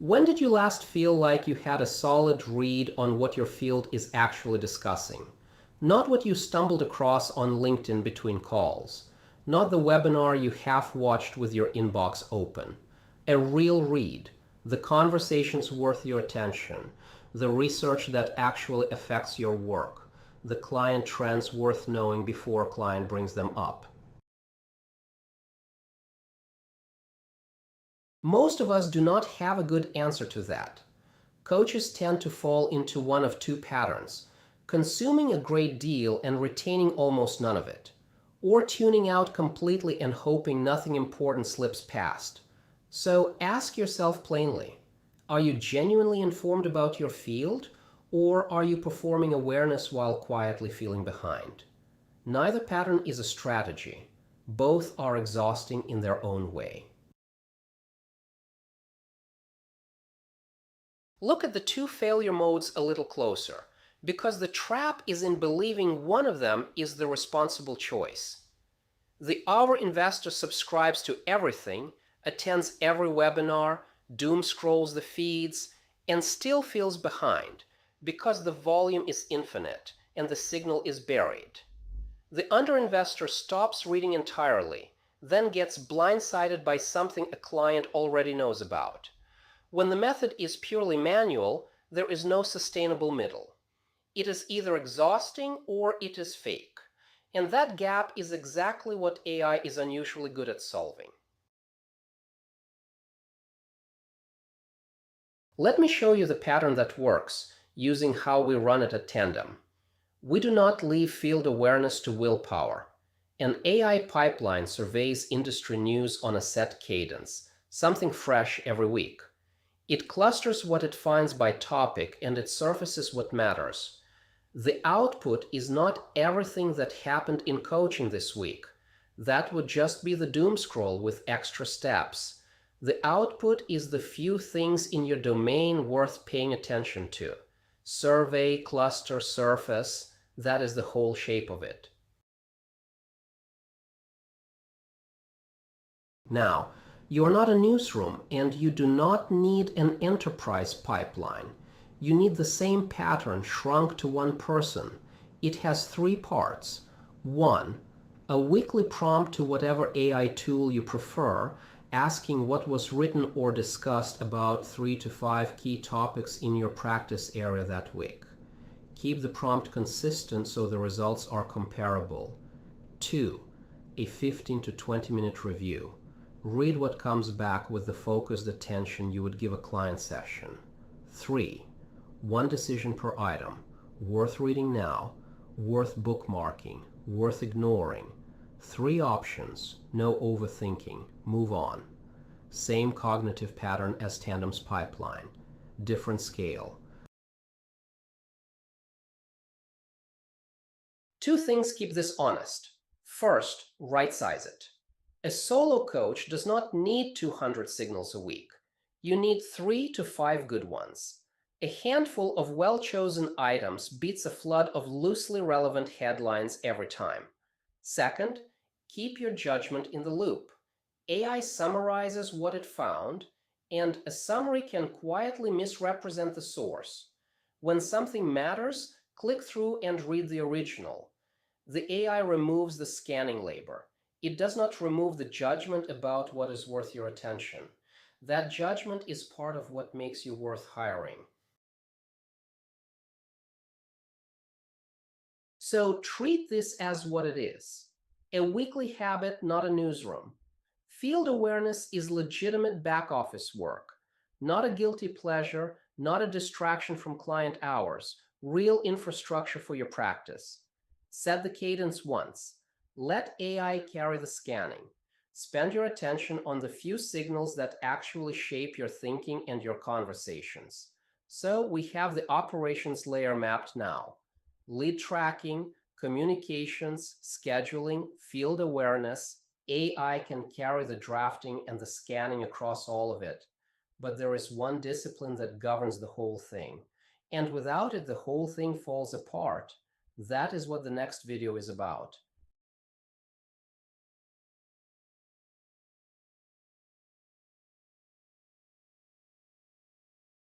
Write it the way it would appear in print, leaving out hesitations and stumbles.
When did you last feel like you had a solid read on what your field is actually discussing? Not what you stumbled across on LinkedIn between calls. Not the webinar you half watched with your inbox open. A real read. The conversations worth your attention. The research that actually affects your work. The client trends worth knowing before a client brings them up. Most of us do not have a good answer to that. Coaches tend to fall into one of two patterns: consuming a great deal and retaining almost none of it, or tuning out completely and hoping nothing important slips past. So ask yourself plainly, are you genuinely informed about your field, or are you performing awareness while quietly feeling behind? Neither pattern is a strategy. Both are exhausting in their own way. Look at the two failure modes a little closer, because the trap is in believing one of them is the responsible choice. The over-investor subscribes to everything, attends every webinar, doomscrolls the feeds, and still feels behind because the volume is infinite and the signal is buried. The underinvestor stops reading entirely, then gets blindsided by something a client already knows about. When the method is purely manual, there is no sustainable middle. It is either exhausting or it is fake. And that gap is exactly what AI is unusually good at solving. Let me show you the pattern that works using how we run it at Tandem. We do not leave field awareness to willpower. An AI pipeline surveys industry news on a set cadence, something fresh every week. It clusters what it finds by topic and it surfaces what matters. The output is not everything that happened in coaching this week. That would just be the doomscroll with extra steps. The output is the few things in your domain worth paying attention to. Survey, cluster, surface, that is the whole shape of it. Now, you are not a newsroom, and you do not need an enterprise pipeline. You need the same pattern shrunk to one person. It has three parts. 1. A weekly prompt to whatever AI tool you prefer, asking what was written or discussed about 3 to 5 key topics in your practice area that week. Keep the prompt consistent so the results are comparable. 2. A 15 to 20 minute review. Read what comes back with the focused attention you would give a client session. 3. One decision per item. Worth reading now, worth bookmarking, worth ignoring. 3 options, no overthinking, move on. Same cognitive pattern as Tandem's pipeline. Different scale. 2 things keep this honest. First, right-size it. A solo coach does not need 200 signals a week. You need 3 to 5 good ones. A handful of well-chosen items beats a flood of loosely relevant headlines every time. Second, keep your judgment in the loop. AI summarizes what it found, and a summary can quietly misrepresent the source. When something matters, click through and read the original. The AI removes the scanning labor. It does not remove the judgment about what is worth your attention. That judgment is part of what makes you worth hiring. So treat this as what it is: a weekly habit, not a newsroom. Field awareness is legitimate back office work, not a guilty pleasure, not a distraction from client hours, real infrastructure for your practice. Set the cadence once. Let AI carry the scanning. Spend your attention on the few signals that actually shape your thinking and your conversations. So we have the operations layer mapped now. Lead tracking, communications, scheduling, field awareness. AI can carry the drafting and the scanning across all of it. But there is one discipline that governs the whole thing. And without it, the whole thing falls apart. That is what the next video is about.